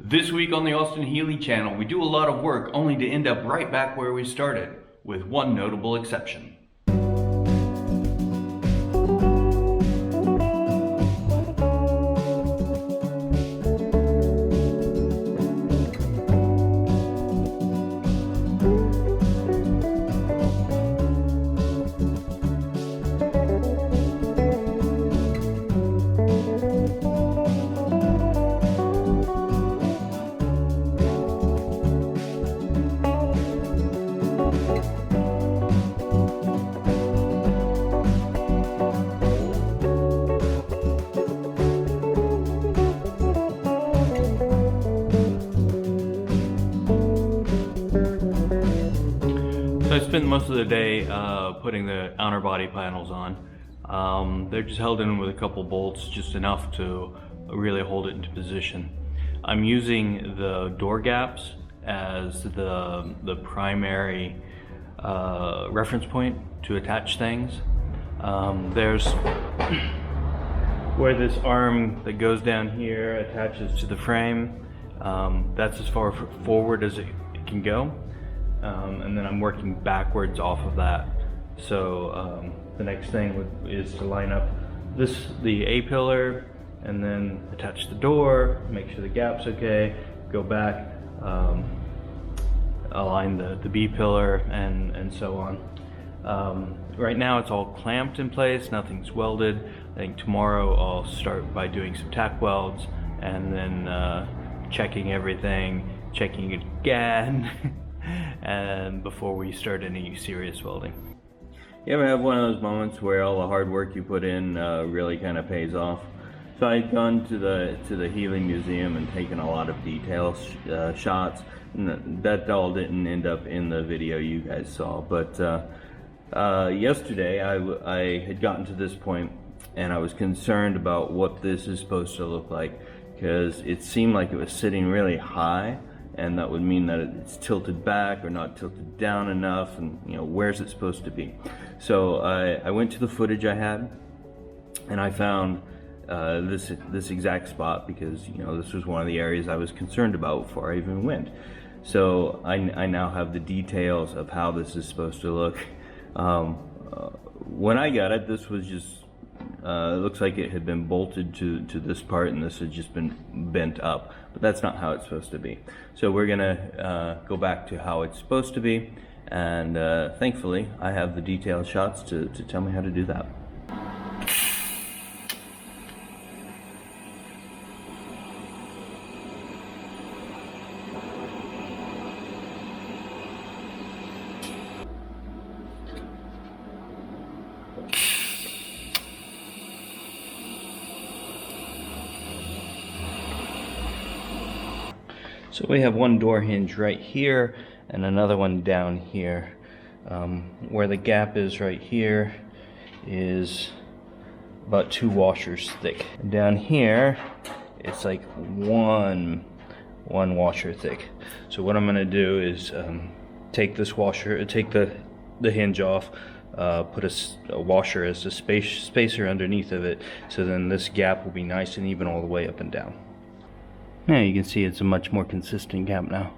This week on the Austin Healey channel, we do a lot of work only to end up right back where we started, with one notable exception. I spent most of the day putting the outer body panels on. They're just held in with a couple bolts, just enough to really hold it into position. I'm using the door gaps as the primary reference point to attach things. There's where this arm that goes down here attaches to the frame. That's as far forward as it can go. And then I'm working backwards off of that. So the next thing is to line up the A pillar and then attach the door, make sure the gap's okay, go back, align the B pillar and so on. Right now it's all clamped in place, nothing's welded. I think tomorrow I'll start by doing some tack welds and then checking everything, checking it again. And before we start any serious welding. You ever have one of those moments where all the hard work you put in really kind of pays off? So I'd gone to the Healey Museum and taken a lot of detail shots, and that all didn't end up in the video you guys saw. But yesterday I had gotten to this point and I was concerned about what this is supposed to look like, because it seemed like it was sitting really high, and that would mean that it's tilted back or not tilted down enough, and where's it supposed to be. So I went to the footage I had and I found this exact spot, because this was one of the areas I was concerned about before I even went. So I now have the details of how this is supposed to look. When I got it, this was just it looks like it had been bolted to this part, and this had just been bent up, but that's not how it's supposed to be. So we're gonna go back to how it's supposed to be, and thankfully I have the detailed shots to tell me how to do that. So we have one door hinge right here and another one down here. Where the gap is right here is about 2 washers thick. And down here it's like one washer thick. So what I'm gonna do is take this washer, take the hinge off, put a washer as a spacer underneath of it, so then this gap will be nice and even all the way up and down. Now you can see it's a much more consistent gap now.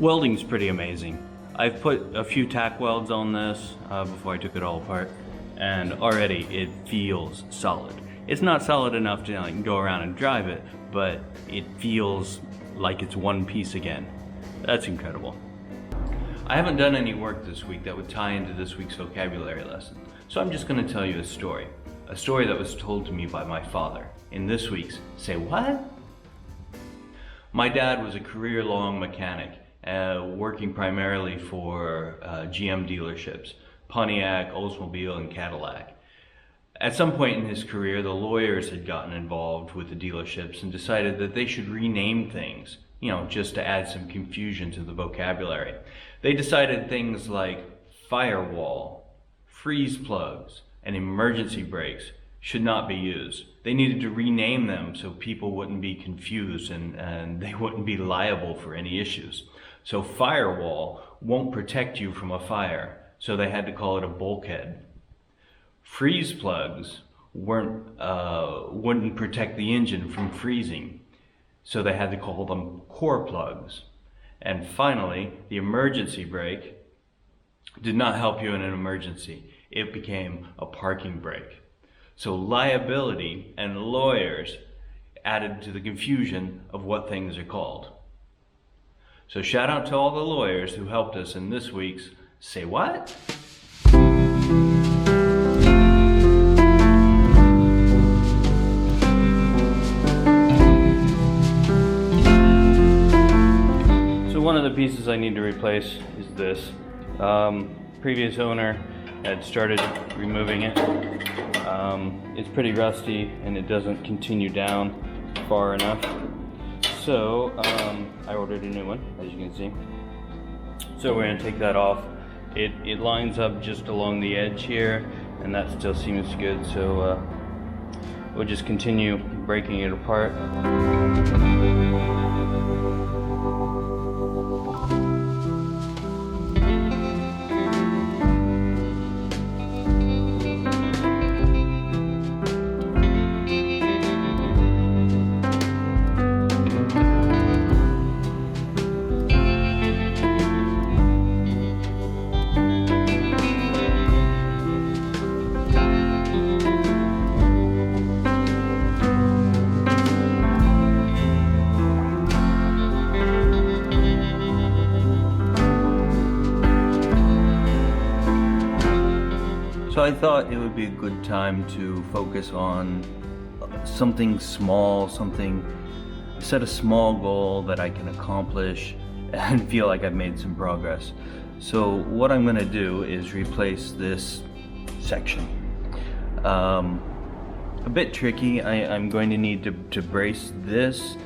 Welding's pretty amazing. I've put a few tack welds on this before I took it all apart, and already it feels solid. It's not solid enough to like go around and drive it, but it feels like it's one piece again. That's incredible. I haven't done any work this week that would tie into this week's vocabulary lesson, so I'm just going to tell you a story that was told to me by my father in this week's Say What? My dad was a career-long mechanic, working primarily for GM dealerships, Pontiac, Oldsmobile, and Cadillac. At some point in his career, the lawyers had gotten involved with the dealerships and decided that they should rename things, just to add some confusion to the vocabulary. They decided things like firewall, freeze plugs, and emergency brakes should not be used. They needed to rename them so people wouldn't be confused and they wouldn't be liable for any issues. So firewall won't protect you from a fire, so they had to call it a bulkhead. Freeze plugs wouldn't protect the engine from freezing, so they had to call them core plugs. And finally, the emergency brake did not help you in an emergency. It became a parking brake. So liability and lawyers added to the confusion of what things are called. So shout out to all the lawyers who helped us in this week's Say What? So one of the pieces I need to replace is this. Previous owner had started removing it. It's pretty rusty and it doesn't continue down far enough. So I ordered a new one, as you can see. So we're going to take that off. It lines up just along the edge here, and that still seems good. So we'll just continue breaking it apart. So I thought it would be a good time to focus on something small, set a small goal that I can accomplish and feel like I've made some progress. So what I'm going to do is replace this section. A bit tricky. I'm going to need to brace this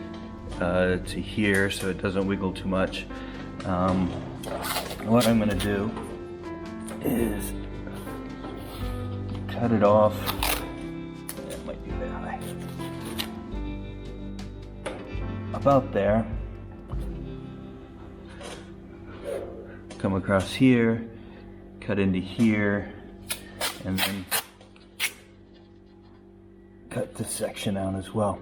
to here so it doesn't wiggle too much. What I'm going to do is cut it off. That might be a bit high. About there. Come across here, cut into here, and then cut this section out as well.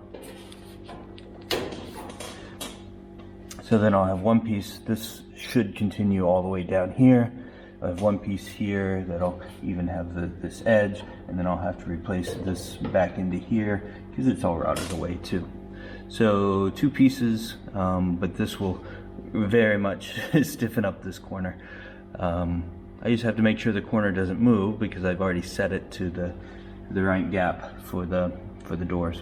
So then I'll have one piece. This should continue all the way down here. I have one piece here that'll even have this edge, and then I'll have to replace this back into here because it's all routed away too. So two pieces, but this will very much stiffen up this corner. I just have to make sure the corner doesn't move because I've already set it to the right gap for the doors.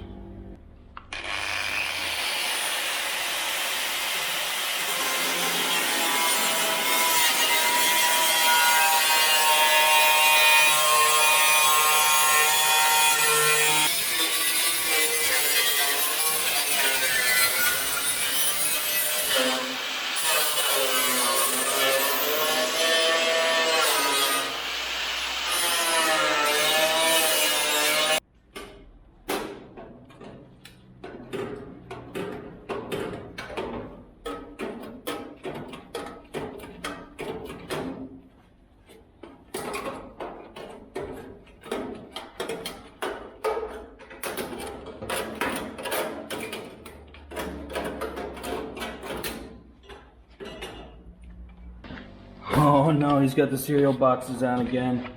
Oh no, he's got the cereal boxes on again.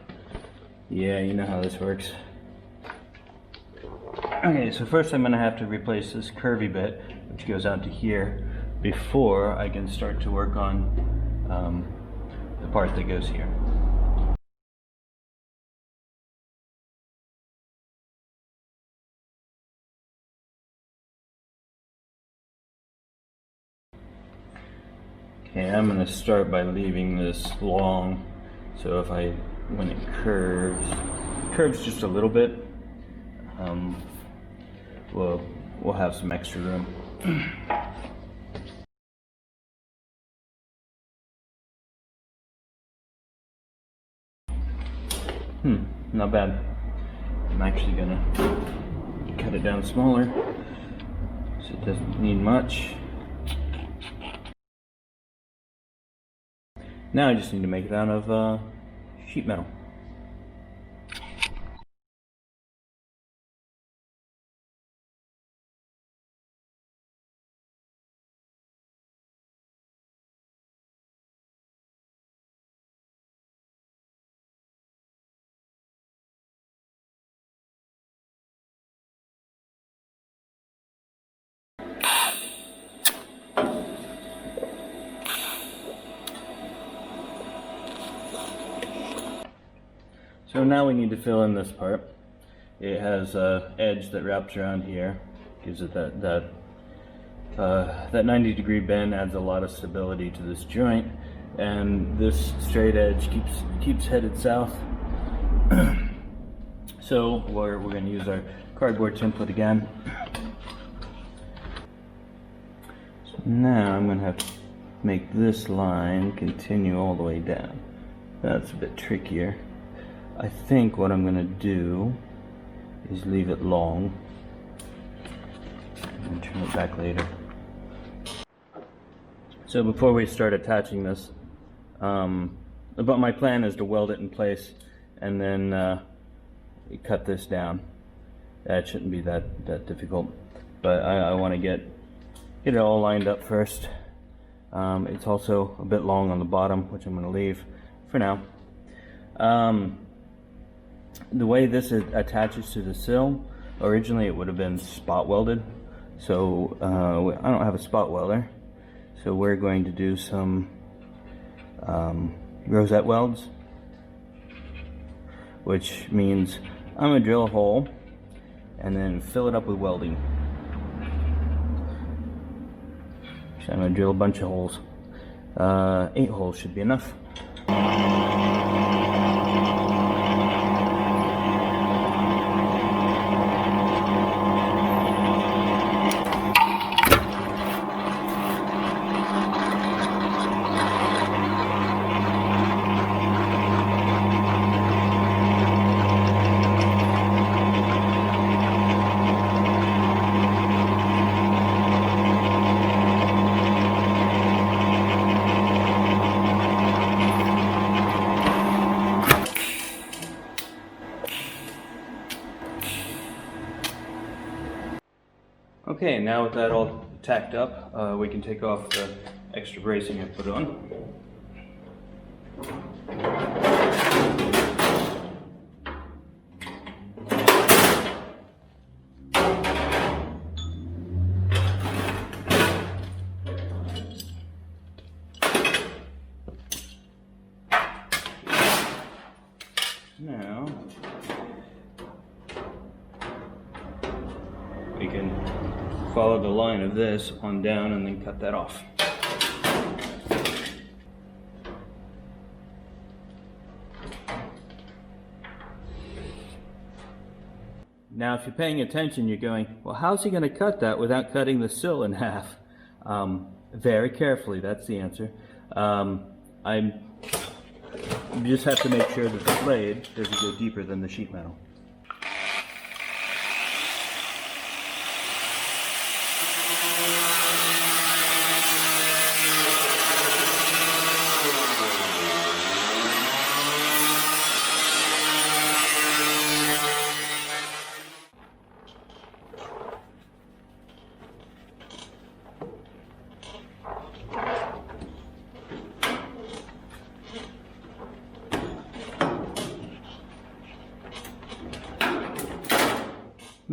Yeah, you know how this works. Okay, so first I'm gonna have to replace this curvy bit, which goes out to here, before I can start to work on the part that goes here. Okay, I'm gonna start by leaving this long, so when it curves just a little bit, we'll have some extra room. Not bad. I'm actually gonna cut it down smaller, so it doesn't need much. Now I just need to make it out of sheet metal. So now we need to fill in this part. It has an edge that wraps around here, gives it that 90-degree bend, adds a lot of stability to this joint, and this straight edge keeps headed south. So we're going to use our cardboard template again. So now I'm going to have to make this line continue all the way down. That's a bit trickier. I think what I'm going to do is leave it long and turn it back later. So before we start attaching this, but my plan is to weld it in place and then cut this down. That shouldn't be that difficult, but I want to get it all lined up first. It's also a bit long on the bottom, which I'm going to leave for now. The way this attaches to the sill, originally it would have been spot welded, so I don't have a spot welder, so we're going to do some rosette welds, which means I'm going to drill a hole and then fill it up with welding. So I'm going to drill a bunch of holes. 8 holes should be enough. Okay, now with that all tacked up, we can take off the extra bracing I put on. Now, we can follow the line of this on down and then cut that off. Now if you're paying attention, you're going, well, how's he going to cut that without cutting the sill in half? Very carefully, that's the answer. You just have to make sure that the blade doesn't go deeper than the sheet metal.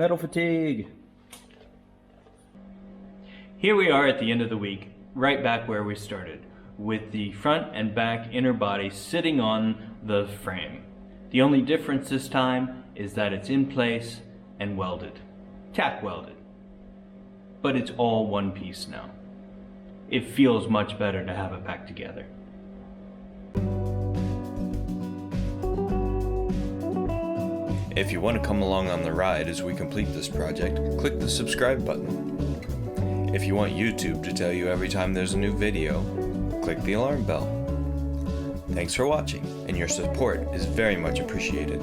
Metal fatigue. Here we are at the end of the week, right back where we started, with the front and back inner body sitting on the frame. The only difference this time is that it's in place and welded, tack welded. But it's all one piece now. It feels much better to have it back together. If you want to come along on the ride as we complete this project, click the subscribe button. If you want YouTube to tell you every time there's a new video, click the alarm bell. Thanks for watching, and your support is very much appreciated.